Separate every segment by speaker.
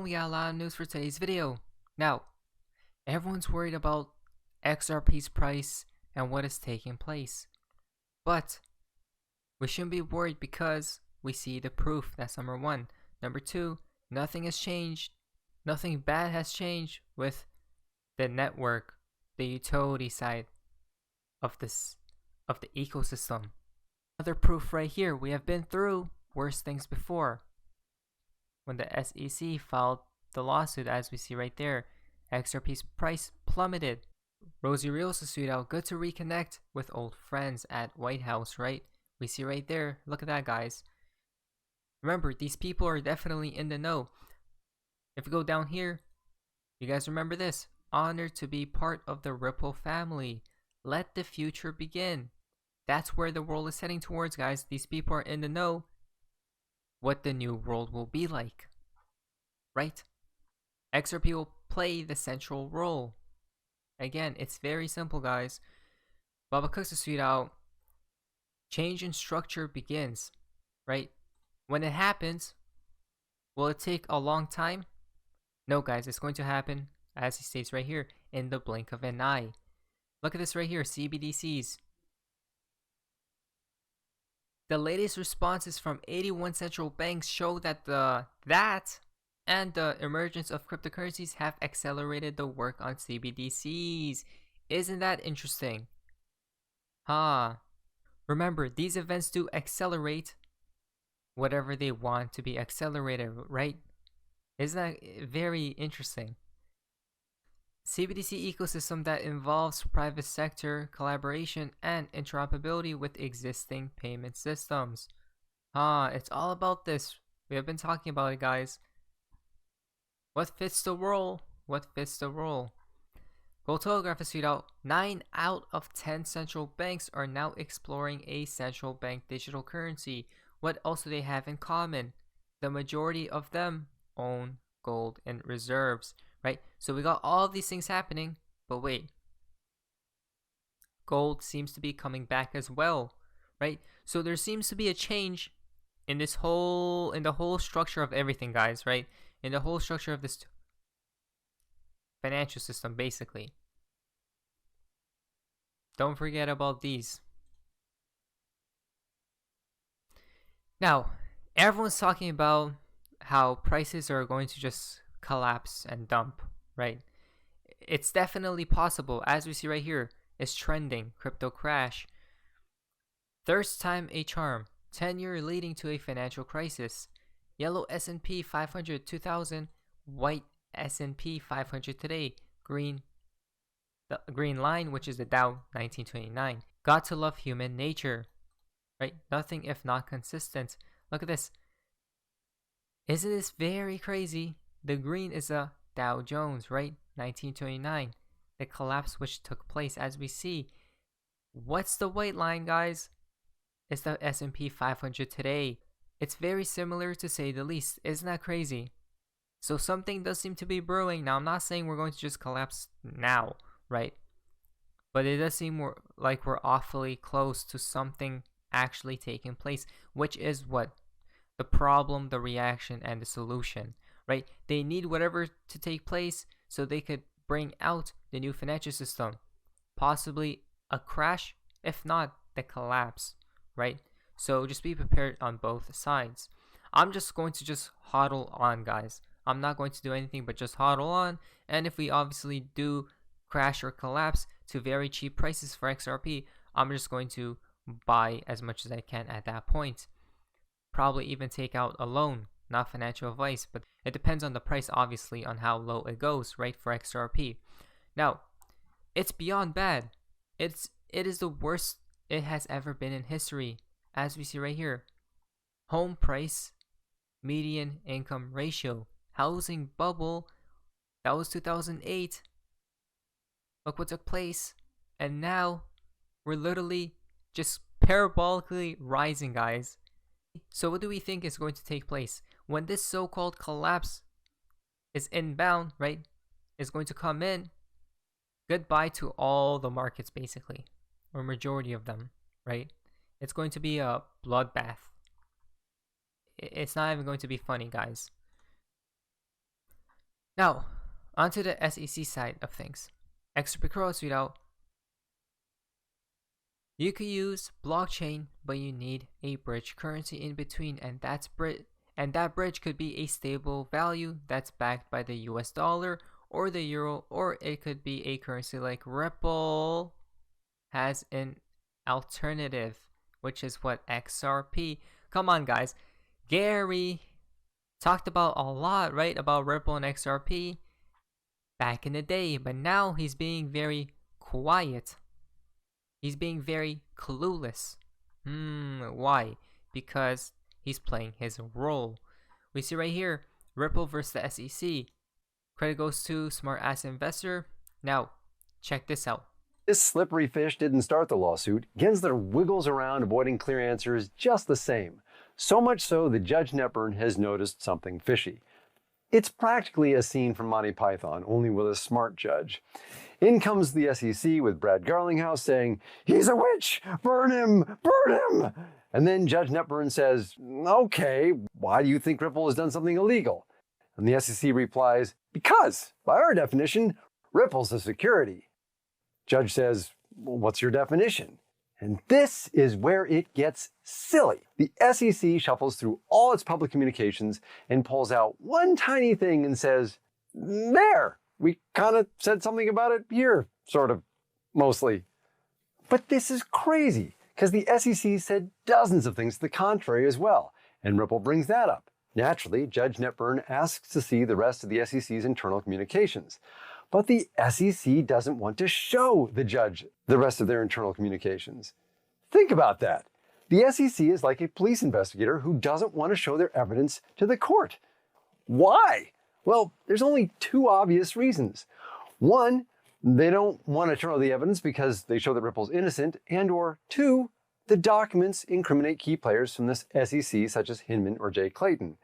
Speaker 1: we got a lot of news for today's video. Now, everyone's worried about XRP's price and what is taking place. But we shouldn't be worried because we see the proof. That's number one. Number two, nothing has changed. Nothing bad has changed with the network, the utility side of the ecosystem. Another proof right here. We have been through worse things before. When the SEC filed the lawsuit, as we see right there, XRP's price plummeted. Rosie Rios tweeted out, "Good to reconnect with old friends at White House," right? We see right there. Look at that, guys. Remember, these people are definitely in the know. If we go down here, you guys remember this. Honored to be part of the Ripple family. Let the future begin. That's where the world is heading towards, guys. These people are in the know what the new world will be like, right? XRP will play the central role. Again, it's very simple, guys. Baba Cooks has tweeted out, change in structure begins, right? When it happens, will it take a long time? No, guys, it's going to happen, as he states right here, in the blink of an eye. Look at this right here, CBDCs. The latest responses from 81 central banks show that and the emergence of cryptocurrencies have accelerated the work on CBDCs. Isn't that interesting? Remember, these events do accelerate whatever they want to be accelerated, right? Isn't that very interesting? CBDC ecosystem that involves private sector collaboration and interoperability with existing payment systems. It's all about this. We have been talking about it, guys. What fits the role? What fits the role? Gold Telegraph has tweeted out, 9 out of 10 central banks are now exploring a central bank digital currency. What else do they have in common? The majority of them own gold in reserves, right? So we got all of these things happening, but wait. Gold seems to be coming back as well, right? So there seems to be a change in the whole structure of everything, guys, right? In the whole structure of this financial system, basically. Don't forget about these. Now, everyone's talking about how prices are going to just collapse and dump, right? It's definitely possible. As we see right here, it's trending. Crypto crash. Thirst time a charm. 10-year leading to a financial crisis. Yellow S&P 500 2000. White S&P 500 today. The green line, which is the Dow 1929. Got to love human nature, right? Nothing if not consistent. Look at this. Isn't this very crazy? The green is a Dow Jones, right? 1929. The collapse which took place, as we see. What's the white line, guys? It's the S&P 500 today. It's very similar, to say the least. Isn't that crazy? So something does seem to be brewing. Now, I'm not saying we're going to just collapse now, right? But it does seem like we're awfully close to something actually taking place, which is what? The problem, the reaction, and the solution, right? They need whatever to take place so they could bring out the new financial system. Possibly a crash, if not the collapse, right? So just be prepared on both sides. I'm just going to just hodl on, guys. I'm not going to do anything but just hodl on. And if we obviously do crash or collapse to very cheap prices for XRP, I'm just going to buy as much as I can at that point. Probably even take out a loan. Not financial advice, but it depends on the price, obviously, on how low it goes, right, for XRP. Now, it's beyond bad. It is the worst it has ever been in history, as we see right here. Home price, median income ratio, housing bubble, that was 2008. Look what took place, and now we're literally just parabolically rising, guys. So what do we think is going to take place when this so-called collapse is inbound, right? Is going to come in. Goodbye to all the markets, basically, or majority of them, right? It's going to be a bloodbath. It's not even going to be funny, guys. Now, onto the SEC side of things. XRP readout. You could use blockchain, but you need a bridge currency in between, and that bridge could be a stable value that's backed by the US dollar or the euro, or it could be a currency like Ripple has an alternative, which is what XRP. Come on, guys. Gary talked about a lot, right, about Ripple and XRP back in the day, but now he's being very quiet. He's being very clueless. Why? Because he's playing his role. We see right here, Ripple versus the SEC. Credit goes to smart ass investor. Now, check this out.
Speaker 2: This slippery fish didn't start the lawsuit. Gensler wiggles around avoiding clear answers just the same. So much so that Judge Netburn has noticed something fishy. It's practically a scene from Monty Python, only with a smart judge. In comes the SEC with Brad Garlinghouse saying, "He's a witch! Burn him! Burn him!" And then Judge Netburn says, "Okay, why do you think Ripple has done something illegal?" And the SEC replies, "Because, by our definition, Ripple's a security." Judge says, "Well, what's your definition?" And this is where it gets silly. The SEC shuffles through all its public communications and pulls out one tiny thing and says, "There, we kind of said something about it here, sort of, mostly." But this is crazy, because the SEC said dozens of things to the contrary as well, and Ripple brings that up. Naturally, Judge Netburn asks to see the rest of the SEC's internal communications. But the SEC doesn't want to show the judge the rest of their internal communications. Think about that. The SEC is like a police investigator who doesn't want to show their evidence to the court. Why? Well, there's only two obvious reasons. One, they don't want to turn over the evidence because they show that Ripple's innocent, and/or two, the documents incriminate key players from this SEC, such as Hinman or Jay Clayton.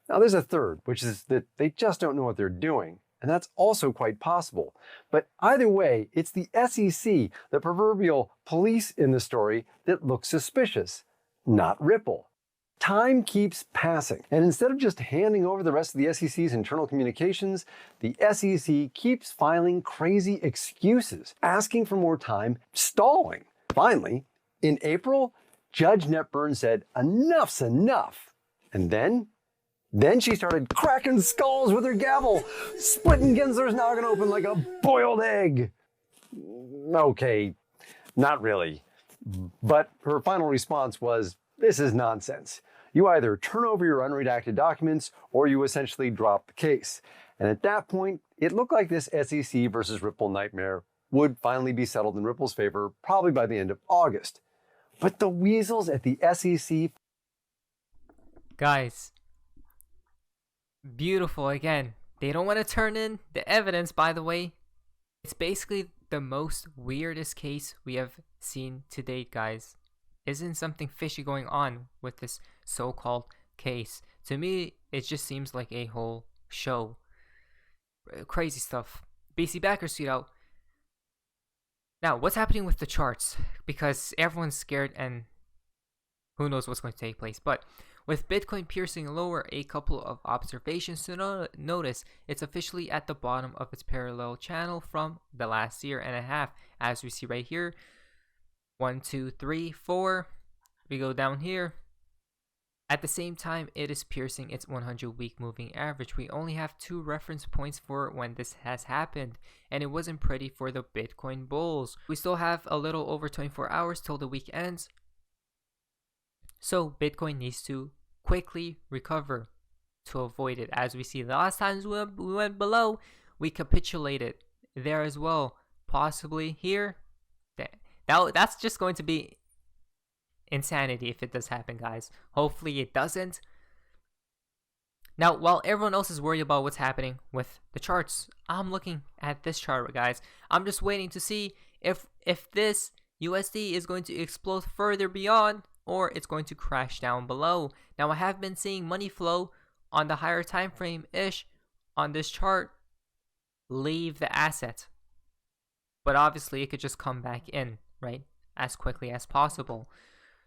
Speaker 2: Now, there's a third, which is that they just don't know what they're doing. And that's also quite possible. But either way, it's the SEC, the proverbial police in the story, that looks suspicious, not Ripple. Time keeps passing, and instead of just handing over the rest of the SEC's internal communications, the SEC keeps filing crazy excuses, asking for more time, stalling. Finally, in April, Judge Netburn said, "Enough's enough." And then she started cracking skulls with her gavel, splitting Gensler's noggin open like a boiled egg. Okay, not really. But her final response was, "This is nonsense. You either turn over your unredacted documents or you essentially drop the case." And at that point, it looked like this SEC versus Ripple nightmare would finally be settled in Ripple's favor, probably by the end of August. But the weasels at the SEC...
Speaker 1: Guys, beautiful again. They don't want to turn in the evidence, by the way. It's basically the most weirdest case we have seen to date, guys. Isn't something fishy going on with this so-called case? To me, it just seems like a whole show. Crazy stuff. BC backers tweet out. Now, what's happening with the charts? Because everyone's scared and who knows what's going to take place. But with Bitcoin piercing lower, a couple of observations to notice. It's officially at the bottom of its parallel channel from the last year and a half. As we see right here, 1, 2, 3, 4. We go down here. At the same time, it is piercing its 100-week moving average. We only have 2 reference points for when this has happened, and it wasn't pretty for the Bitcoin bulls. We still have a little over 24 hours till the week ends. So Bitcoin needs to quickly recover to avoid it. As we see, the last times we went below, we capitulated there as well. Possibly here. That's just going to be insanity if it does happen, guys. Hopefully it doesn't. Now, while everyone else is worried about what's happening with the charts, I'm looking at this chart, guys. I'm just waiting to see if this USD is going to explode further beyond, or it's going to crash down below. Now, I have been seeing money flow on the higher time frame ish on this chart leave the asset, but obviously it could just come back in, right, as quickly as possible.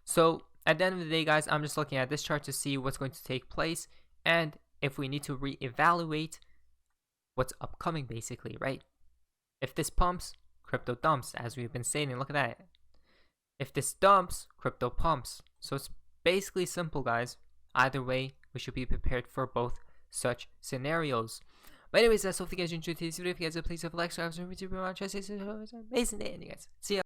Speaker 1: So at the end of the day, guys, I'm just looking at this chart to see what's going to take place, and if we need to reevaluate what's upcoming basically, right? If this pumps, crypto dumps, as we've been stating. Look at that. If this dumps, crypto pumps. So it's basically simple, guys. Either way, we should be prepared for both such scenarios. But anyways, that's all. If you guys enjoyed today's video, if you guys have please have a like, subscribe, and YouTube, amazing day, and you guys see ya.